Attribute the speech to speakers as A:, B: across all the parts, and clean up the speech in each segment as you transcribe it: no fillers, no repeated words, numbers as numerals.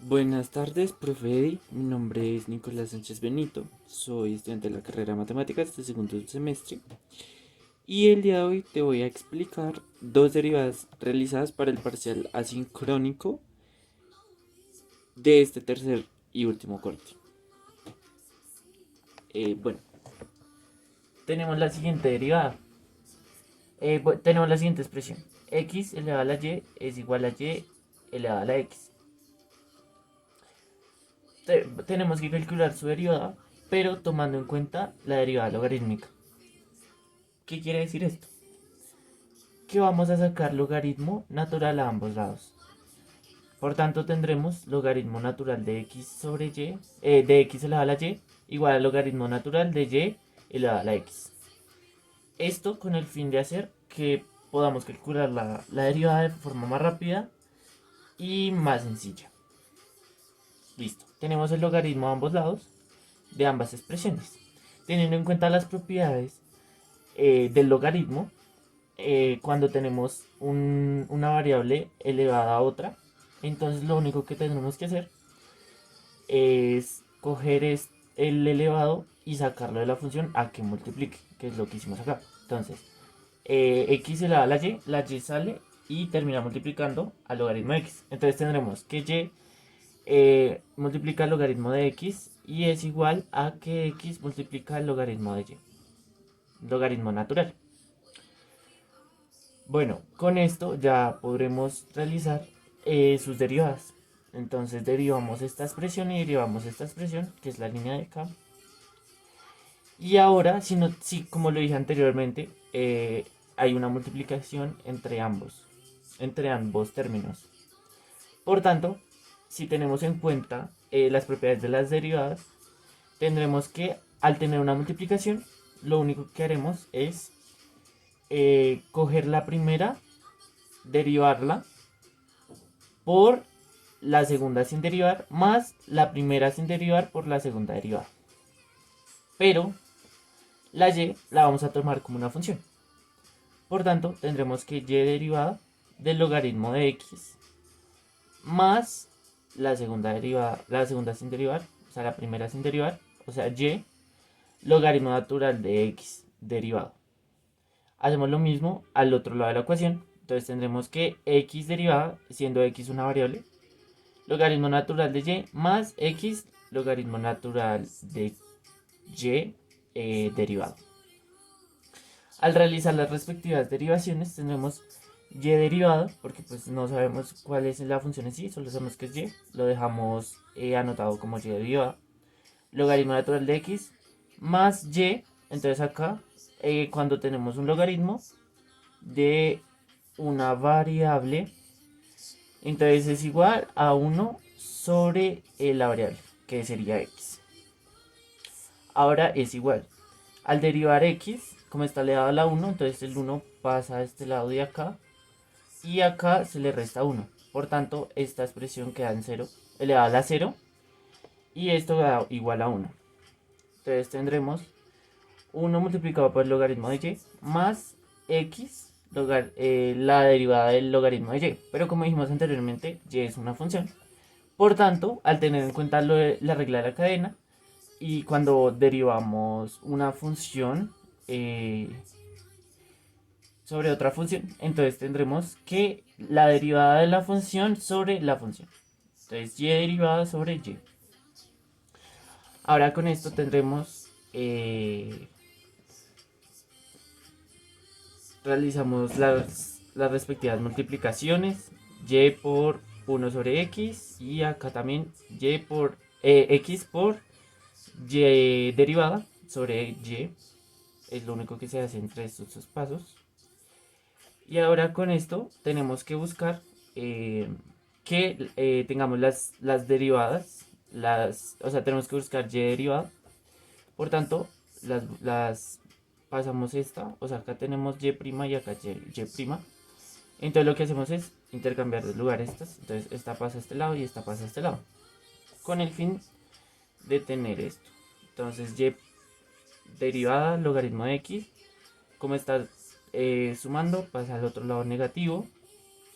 A: Buenas tardes, profe Eddie. Mi nombre es Nicolás Sánchez Benito. Soy estudiante de la carrera de matemáticas de segundo semestre. Y el día de hoy te voy a explicar dos derivadas realizadas para el parcial asincrónico de este tercer y último corte. Bueno, tenemos la siguiente derivada. Tenemos la siguiente expresión. X elevado a la y es igual a y elevado a la x. Tenemos que calcular su derivada, pero tomando en cuenta la derivada logarítmica. ¿Qué quiere decir esto? Que vamos a sacar logaritmo natural a ambos lados. Por tanto, tendremos logaritmo natural de x sobre y, de x elevado a la y, igual al logaritmo natural de y elevado a la x. Esto con el fin de hacer que podamos calcular la derivada de forma más rápida y más sencilla. Listo. Tenemos el logaritmo a ambos lados de ambas expresiones. Teniendo en cuenta las propiedades del logaritmo, cuando tenemos una variable elevada a otra, entonces lo único que tenemos que hacer es coger el elevado y sacarlo de la función a que multiplique, que es lo que hicimos acá. Entonces, x elevado a la y sale y termina multiplicando al logaritmo de x. Entonces tendremos que y multiplica el logaritmo de x y es igual a que x multiplica el logaritmo de y, logaritmo natural. Bueno, con esto ya podremos realizar sus derivadas. Entonces derivamos esta expresión y derivamos esta expresión, que es la línea de acá. Y ahora, si como lo dije anteriormente, hay una multiplicación entre ambos términos. Por tanto, si tenemos en cuenta las propiedades de las derivadas, tendremos que al tener una multiplicación, lo único que haremos es coger la primera, derivarla por la segunda sin derivar más la primera sin derivar por la segunda derivada. Pero la y la vamos a tomar como una función. Por tanto, tendremos que y derivada del logaritmo de x más la segunda sin derivar, o sea, la primera sin derivar, o sea, y logaritmo natural de x derivado. Hacemos lo mismo al otro lado de la ecuación. Entonces tendremos que x derivada, siendo x una variable, logaritmo natural de y más x logaritmo natural de y derivado. Al realizar las respectivas derivaciones tendremos y derivado, porque pues no sabemos cuál es la función en sí, solo sabemos que es y, lo dejamos anotado como y derivado, logaritmo natural de x más y, entonces acá cuando tenemos un logaritmo de una variable, entonces es igual a 1 sobre la variable, que sería x. Ahora es igual. Al derivar x, como está elevado a la 1, entonces el 1 pasa a este lado de acá. Y acá se le resta 1. Por tanto, esta expresión queda en 0, elevada a la 0. Y esto da igual a 1. Entonces tendremos 1 multiplicado por el logaritmo de y más x, la derivada del logaritmo de y. Pero como dijimos anteriormente, y es una función. Por tanto, al tener en cuenta la regla de la cadena, y cuando derivamos una función sobre otra función, entonces tendremos que la derivada de la función sobre la función. Entonces, y derivada sobre y. Ahora con esto tendremos, realizamos las respectivas multiplicaciones, y por 1 sobre x y acá también y por x por y derivada sobre y. Es lo único que se hace entre estos dos pasos. Y ahora con esto tenemos que buscar que tengamos las derivadas, o sea, tenemos que buscar y derivada. Por tanto, las pasamos esta, o sea, acá tenemos y' y acá y'. Entonces lo que hacemos es intercambiar de lugar estas. Entonces esta pasa a este lado y esta pasa a este lado. Con el fin de tener esto. Entonces y derivada logaritmo de x. Como está sumando, pasa al otro lado negativo.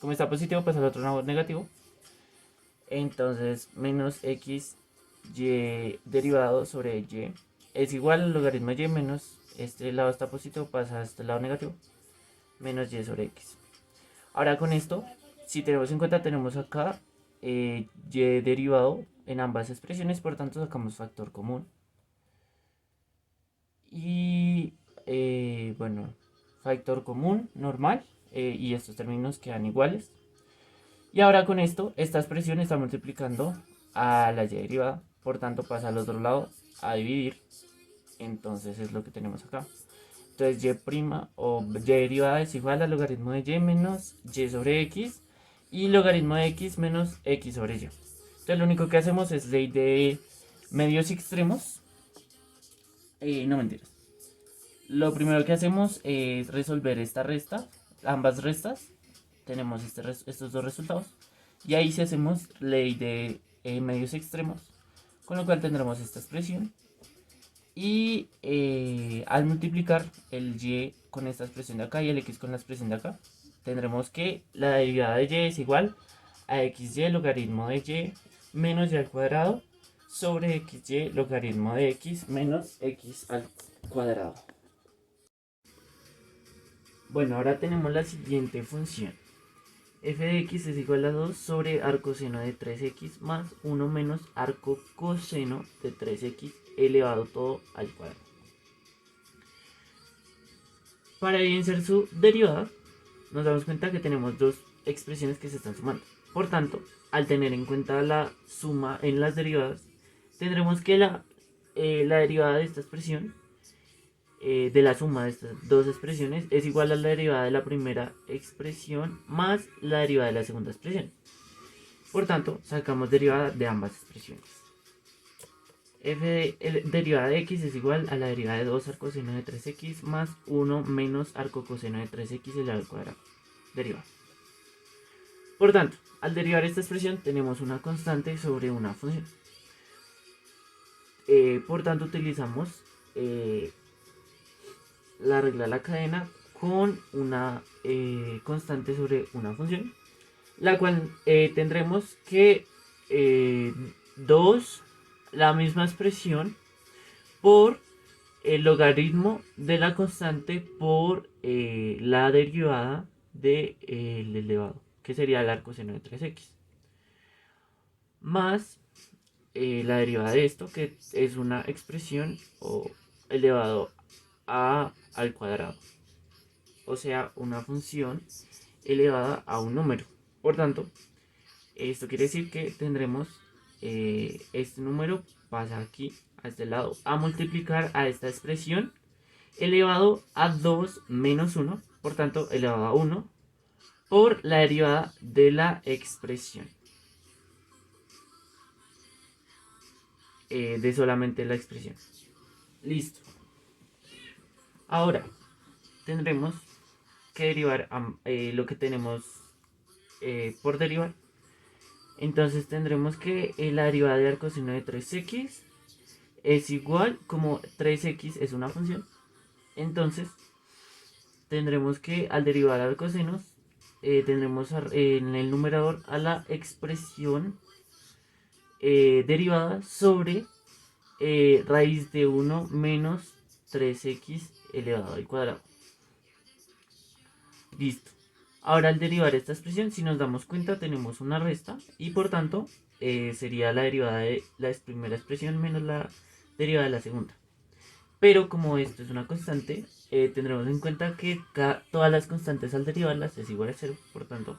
A: Como está positivo, pasa al otro lado negativo. Entonces menos x y derivado sobre y es igual al logaritmo de y menos este lado está positivo, pasa a este lado negativo, menos y sobre x. Ahora con esto, si tenemos en cuenta, tenemos acá y derivado en ambas expresiones, por tanto sacamos factor común. Y bueno, factor común normal, y estos términos quedan iguales. Y ahora con esto, esta expresión está multiplicando a la y derivada, por tanto pasa al otro lado a dividir. Entonces es lo que tenemos acá. Entonces y' o y derivada es igual al logaritmo de y menos y sobre x y logaritmo de x menos x sobre y. Entonces lo único que hacemos es ley de medios extremos. No mentiras. Lo primero que hacemos es resolver esta resta, ambas restas. Tenemos estos dos resultados. Y ahí si hacemos ley de medios extremos, con lo cual tendremos esta expresión. Y al multiplicar el y con esta expresión de acá y el x con la expresión de acá, tendremos que la derivada de y es igual a xy logaritmo de y menos y al cuadrado sobre xy logaritmo de x menos x al cuadrado. Bueno, ahora tenemos la siguiente función. F de x es igual a 2 sobre arcoseno de 3x más 1 menos arco coseno de 3x elevado todo al cuadrado. Para evidenciar su derivada, nos damos cuenta que tenemos dos expresiones que se están sumando. Por tanto, al tener en cuenta la suma en las derivadas, tendremos que la derivada de esta expresión, de la suma de estas dos expresiones, es igual a la derivada de la primera expresión más la derivada de la segunda expresión. Por tanto, sacamos derivada de ambas expresiones. Derivada de x es igual a la derivada de 2 arcoseno de 3x más 1 menos arcocoseno de 3x elevado al cuadrado. Derivada. Por tanto, al derivar esta expresión tenemos una constante sobre una función. Por tanto, utilizamos la regla de la cadena con una constante sobre una función, la cual tendremos que 2, la misma expresión, por el logaritmo de la constante por la derivada del elevado, que sería el arcoseno de 3x, más la derivada de esto, que es una expresión o elevado al cuadrado, o sea, una función elevada a un número. Por tanto, esto quiere decir que tendremos este número pasa aquí a este lado a multiplicar a esta expresión elevado a 2 menos 1, por tanto elevado a 1, por la derivada de la expresión de solamente la expresión. Listo. Ahora tendremos que derivar lo que tenemos por derivar. Entonces tendremos que la derivada de arcoseno de 3x es igual, como 3x es una función, entonces tendremos que al derivar arcosenos tendremos en el numerador a la expresión derivada sobre raíz de 1 menos 3x elevado al cuadrado. Listo. Ahora al derivar esta expresión, si nos damos cuenta, tenemos una resta y por tanto sería la derivada de la primera expresión menos la derivada de la segunda. Pero como esto es una constante, tendremos en cuenta que todas las constantes al derivarlas es igual a 0, por tanto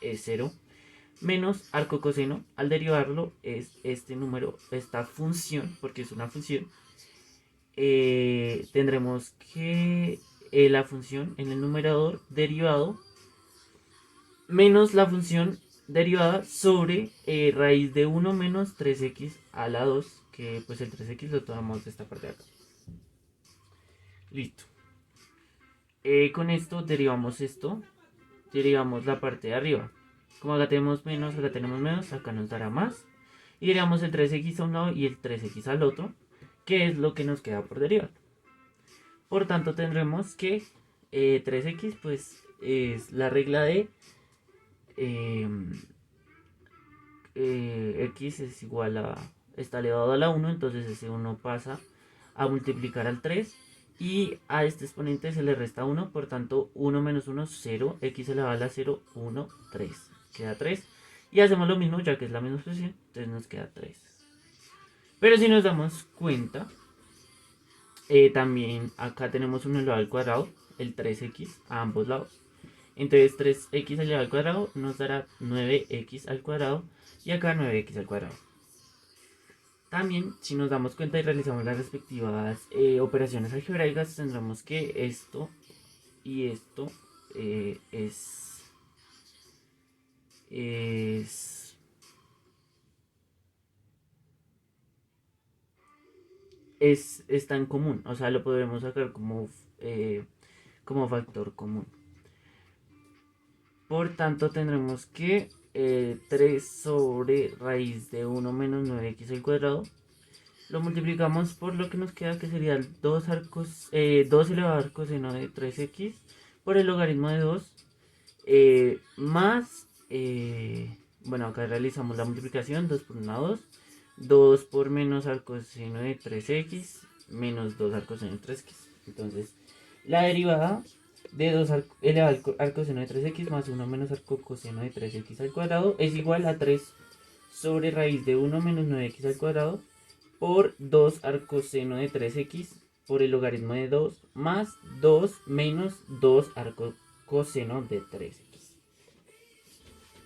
A: es 0, menos arco coseno, al derivarlo es este número, esta función, porque es una función, tendremos que la función en el numerador derivado menos la función derivada sobre raíz de 1 menos 3x a la 2, que pues el 3x lo tomamos de esta parte de acá. Listo. Con esto derivamos la parte de arriba. Como acá tenemos menos, acá nos dará más. Y derivamos el 3x a un lado y el 3x al otro, que es lo que nos queda por derivar. Por tanto tendremos que 3x pues es la regla de x es igual a, está elevado a la 1, entonces ese 1 pasa a multiplicar al 3 y a este exponente se le resta 1, por tanto 1 menos 1, 0, x elevado a la 0, 1, 3, queda 3. Y hacemos lo mismo ya que es la misma expresión, entonces nos queda 3. Pero si nos damos cuenta, también acá tenemos un elevado al cuadrado, el 3x a ambos lados. Entonces 3x elevado al cuadrado nos dará 9x al cuadrado y acá 9x al cuadrado. También, si nos damos cuenta y realizamos las respectivas operaciones algebraicas, tendremos que esto y esto es está en común, o sea, lo podemos sacar como factor común. Por tanto, tendremos que 3 sobre raíz de 1 menos 9x al cuadrado lo multiplicamos por lo que nos queda, que sería 2 elevado al coseno de 3x por el logaritmo de 2 más, bueno, acá realizamos la multiplicación, 2 por 1, 2, 2 por menos al coseno de 3x menos 2 al coseno de 3x. Entonces, la derivada de 2 elevado al coseno de 3x más 1 menos al coseno de 3x al cuadrado es igual a 3 sobre raíz de 1 menos 9x al cuadrado por 2 al coseno de 3x por el logaritmo de 2 más 2 menos 2 al coseno de 3x.